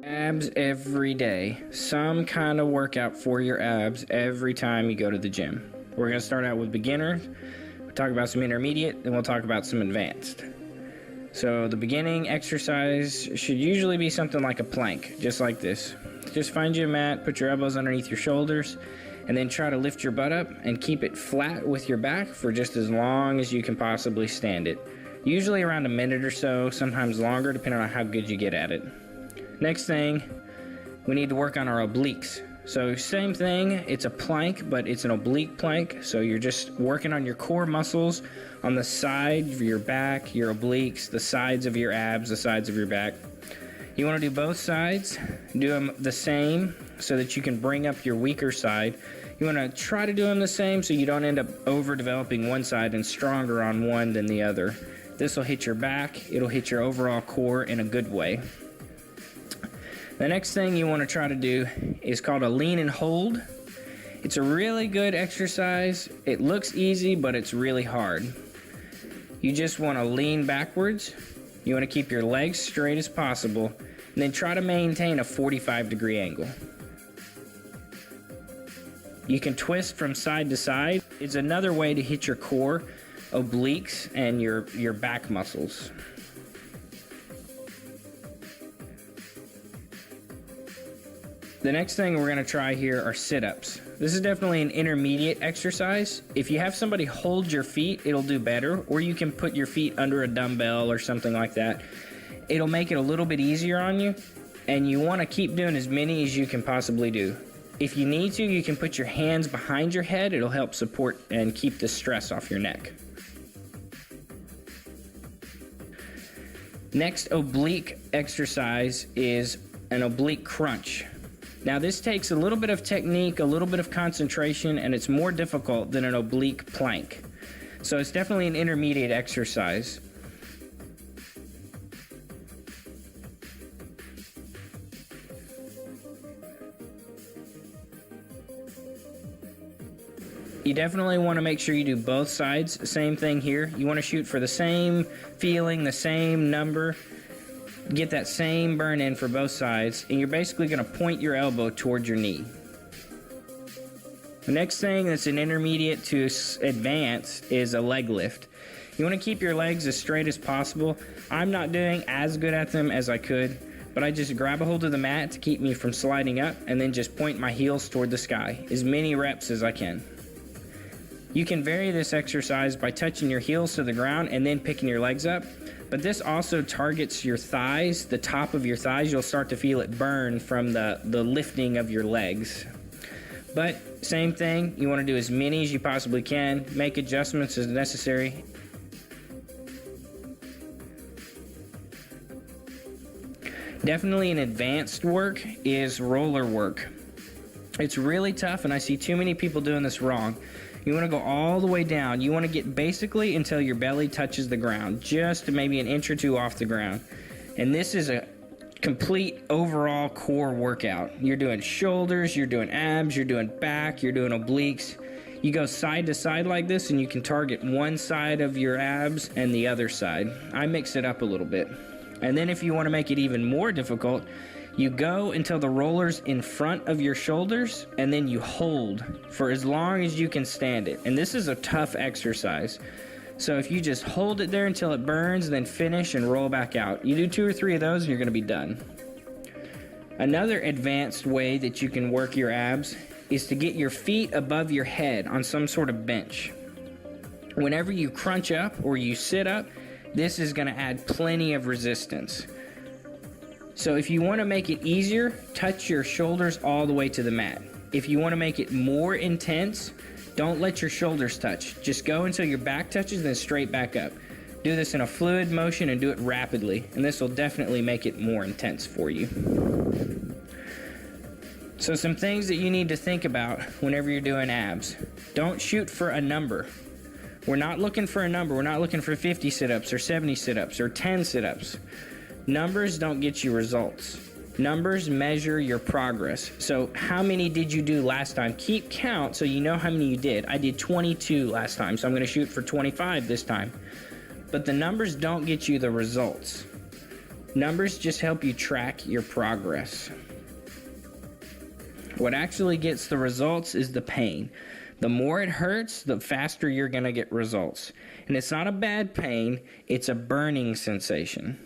Abs every day. Some kind of workout for your abs every time you go to the gym. We're going to start out with beginner. We'll talk about some intermediate, then we'll talk about some advanced. So the beginning exercise should usually be something like a plank, just like this. Just find you a mat, put your elbows underneath your shoulders, and then try to lift your butt up and keep it flat with your back for just as long as you can possibly stand it. Usually around a minute or so, sometimes longer, depending on how good you get at it. Next thing, we need to work on our obliques. So same thing, it's a plank, but it's an oblique plank. So you're just working on your core muscles on the side of your back, your obliques, the sides of your abs, the sides of your back. You want to do both sides, do them the same so that you can bring up your weaker side. You want to try to do them the same so you don't end up overdeveloping one side and stronger on one than the other. This will hit your back, it'll hit your overall core in a good way. The next thing you want to try to do is called a lean and hold. It's a really good exercise. It looks easy, but it's really hard. You just want to lean backwards. You want to keep your legs straight as possible, and then try to maintain a 45-degree angle. You can twist from side to side. It's another way to hit your core, obliques, and your back muscles. The next thing we're going to try here are sit-ups. This is definitely an intermediate exercise. If you have somebody hold your feet, it'll do better, or you can put your feet under a dumbbell or something like that. It'll make it a little bit easier on you, and you want to keep doing as many as you can possibly do. If you need to, you can put your hands behind your head. It'll help support and keep the stress off your neck. Next oblique exercise is an oblique crunch. Now this takes a little bit of technique, a little bit of concentration, and it's more difficult than an oblique plank. So it's definitely an intermediate exercise. You definitely want to make sure you do both sides. Same thing here. You want to shoot for the same feeling, the same number. Get that same burn in for both sides, and you're basically going to point your elbow towards your knee. The next thing that's an intermediate to advanced is a leg lift. You want to keep your legs as straight as possible. I'm not doing as good at them as I could, but I just grab a hold of the mat to keep me from sliding up and then just point my heels toward the sky, as many reps as I can. You can vary this exercise by touching your heels to the ground and then picking your legs up. But this also targets your thighs, the top of your thighs. You'll start to feel it burn from the lifting of your legs. But same thing, you want to do as many as you possibly can. Make adjustments as necessary. Definitely an advanced work is roller work. It's really tough, and I see too many people doing this wrong. You want to go all the way down. You want to get basically until your belly touches the ground, just maybe an inch or two off the ground. And this is a complete overall core workout. You're doing shoulders, you're doing abs, you're doing back, you're doing obliques. You go side to side like this, and you can target one side of your abs and the other side. I mix it up a little bit. And then if you want to make it even more difficult, you go until the roller's in front of your shoulders, and then you hold for as long as you can stand it. And this is a tough exercise. So if you just hold it there until it burns, then finish and roll back out. You do 2 or 3 of those, and you're going to be done. Another advanced way that you can work your abs is to get your feet above your head on some sort of bench. Whenever you crunch up or you sit up, this is going to add plenty of resistance. So if you want to make it easier, touch your shoulders all the way to the mat. If you want to make it more intense, don't let your shoulders touch. Just go until your back touches, then straight back up. Do this in a fluid motion and do it rapidly, and this will definitely make it more intense for you. So some things that you need to think about whenever you're doing abs. Don't shoot for a number. We're not looking for a number. We're not looking for 50 sit-ups or 70 sit-ups or 10 sit-ups. Numbers don't get you results. Numbers measure your progress. So how many did you do last time? Keep count so you know how many you did. I did 22 last time, so I'm going to shoot for 25 this time. But the numbers don't get you the results. Numbers just help you track your progress. What actually gets the results is the pain. The more it hurts, the faster you're going to get results. And it's not a bad pain, it's a burning sensation.